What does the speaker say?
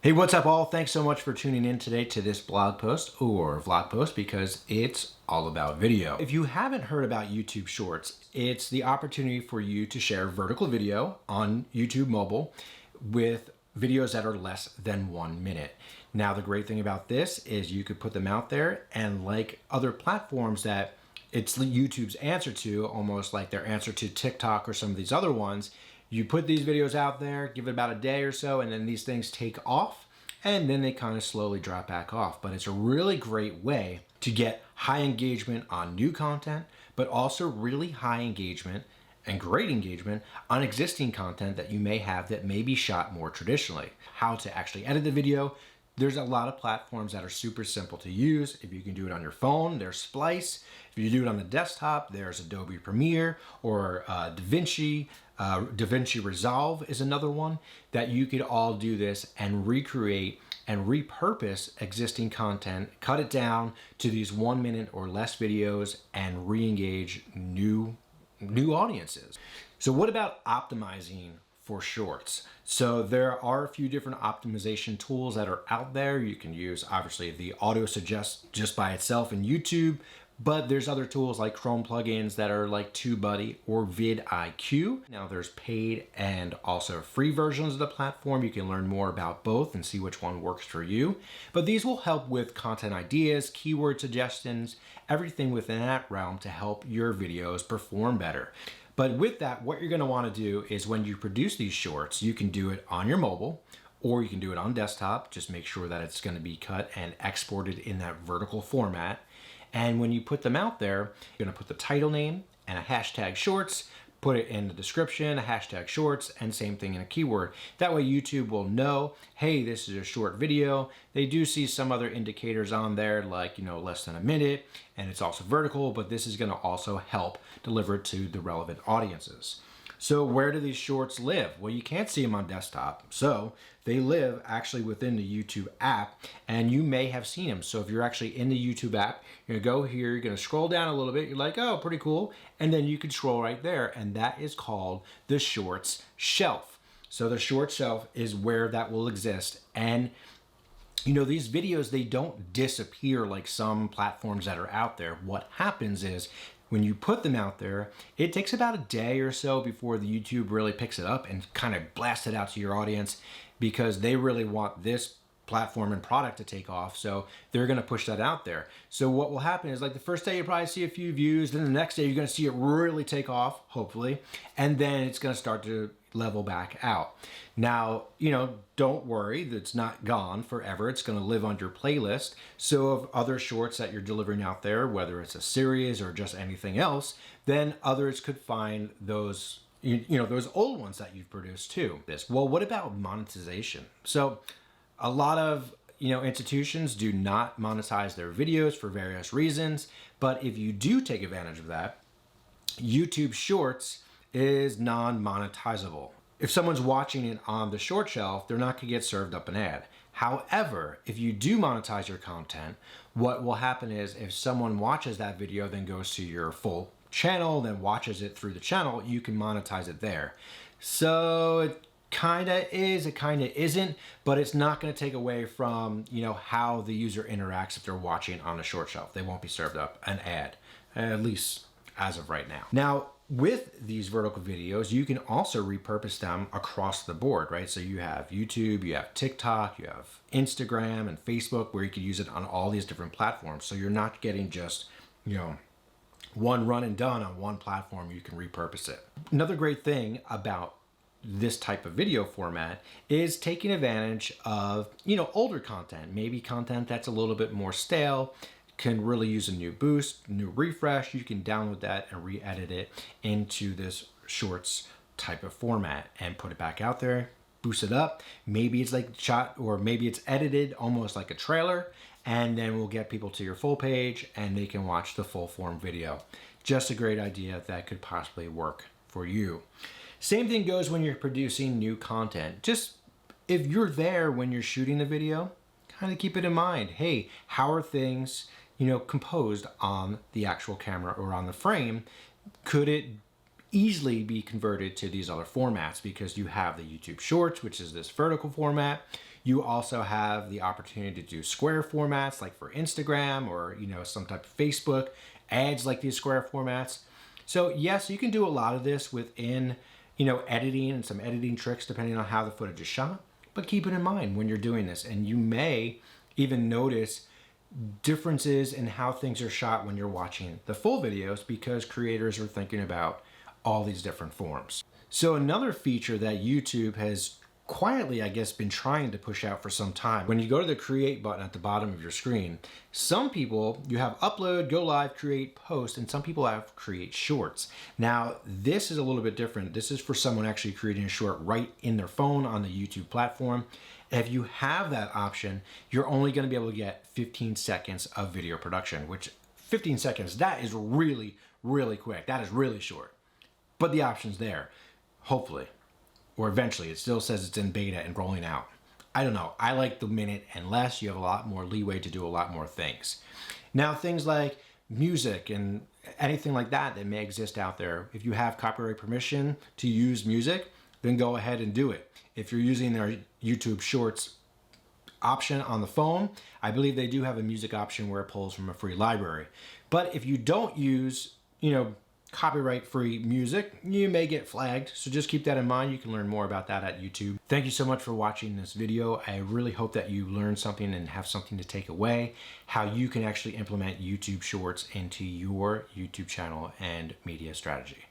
Hey, what's up all? Thanks so much for tuning in today to this blog post or vlog post because it's all about video. If you haven't heard about YouTube Shorts, it's the opportunity for you to share vertical video on YouTube mobile with videos that are less than 1 minute. Now, the great thing about this is you could put them out there, and like other platforms that it's YouTube's answer to, almost like their answer to TikTok or some of these other ones, you put these videos out there, give it about a day or so, and then these things take off, and then they kind of slowly drop back off. But it's a really great way to get high engagement on new content, but also really high engagement and great engagement on existing content that you may have that may be shot more traditionally. How to actually edit the video. There's a lot of platforms that are super simple to use. If you can do it on your phone, there's Splice. If you do it on the desktop, there's Adobe Premiere or DaVinci. DaVinci Resolve is another one that you could all do this and recreate and repurpose existing content, cut it down to these 1 minute or less videos and re-engage new audiences. So what about optimizing for shorts? So there are a few different optimization tools that are out there. You can use obviously the auto suggest just by itself in YouTube, but there's other tools like Chrome plugins that are like TubeBuddy or vidIQ. Now there's paid and also free versions of the platform. You can learn more about both and see which one works for you. But these will help with content ideas, keyword suggestions, everything within that realm to help your videos perform better. But with that, what you're gonna wanna do is when you produce these shorts, you can do it on your mobile or you can do it on desktop. Just make sure that it's gonna be cut and exported in that vertical format. And when you put them out there, you're gonna put the title name and a hashtag shorts, put it in the description, a hashtag shorts, and same thing in a keyword. That way YouTube will know, hey, this is a short video. They do see some other indicators on there like, less than a minute, and it's also vertical, but this is gonna also help deliver to the relevant audiences. So where do these shorts live? Well, you can't see them on desktop. So they live actually within the YouTube app, and you may have seen them. So if you're actually in the YouTube app, you're gonna go here, you're gonna scroll down a little bit. You're like, oh, pretty cool. And then you can scroll right there, and that is called the Shorts shelf. So the Shorts shelf is where that will exist. And these videos, they don't disappear like some platforms that are out there. What happens is when you put them out there, it takes about a day or so before the YouTube really picks it up and kind of blasts it out to your audience, because they really want this platform and product to take off. So they're going to push that out there. So what will happen is, like, the first day you probably see a few views, then the next day you're going to see it really take off, hopefully, and then it's going to start to level back out. Now, don't worry, it's not gone forever. It's going to live on your playlist. So of other shorts that you're delivering out there, whether it's a series or just anything else, then others could find those those old ones that you've produced too. Well, what about monetization? So a lot of institutions do not monetize their videos for various reasons, but if you do take advantage of that, YouTube Shorts is non-monetizable. If someone's watching it on the short shelf, they're not gonna get served up an ad. However, if you do monetize your content, what will happen is if someone watches that video, then goes to your full channel, then watches it through the channel, you can monetize it there. So it kinda is, it kinda isn't, but it's not gonna take away from how the user interacts if they're watching on a short shelf. They won't be served up an ad, at least as of right now. Now, with these vertical videos, you can also repurpose them across the board, right? So you have YouTube, you have TikTok, you have Instagram and Facebook, where you can use it on all these different platforms. So you're not getting just, one run and done on one platform. You can repurpose it. Another great thing about this type of video format is taking advantage of, older content, maybe content that's a little bit more stale, can really use a new boost, new refresh. You can download that and re-edit it into this shorts type of format and put it back out there, boost it up. Maybe it's like shot, or maybe it's edited almost like a trailer, and then we'll get people to your full page and they can watch the full form video. Just a great idea that could possibly work for you. Same thing goes when you're producing new content. Just if you're there when you're shooting the video, kind of keep it in mind. Hey, how are things composed on the actual camera or on the frame? Could it easily be converted to these other formats? Because you have the YouTube Shorts, which is this vertical format. You also have the opportunity to do square formats like for Instagram or, some type of Facebook ads like these square formats. So yes, you can do a lot of this within, editing and some editing tricks depending on how the footage is shot. But keep it in mind when you're doing this, and you may even notice differences in how things are shot when you're watching the full videos because creators are thinking about all these different forms. So another feature that YouTube has quietly, I guess, been trying to push out for some time. When you go to the create button at the bottom of your screen, some people, you have upload, go live, create, post, and some people have create shorts. Now, this is a little bit different. This is for someone actually creating a short right in their phone on the YouTube platform. If you have that option, you're only going to be able to get 15 seconds of video production, which 15 seconds, that is really, really quick. That is really short. But the option's there, hopefully. Or eventually. It still says it's in beta and rolling out. I don't know. I like the minute and less. You have a lot more leeway to do a lot more things. Now, things like music and anything like that that may exist out there, if you have copyright permission to use music, then go ahead and do it. If you're using their YouTube Shorts option on the phone, I believe they do have a music option where it pulls from a free library. But if you don't use, copyright-free music, you may get flagged. So just keep that in mind. You can learn more about that at YouTube. Thank you so much for watching this video. I really hope that you learned something and have something to take away, how you can actually implement YouTube Shorts into your YouTube channel and media strategy.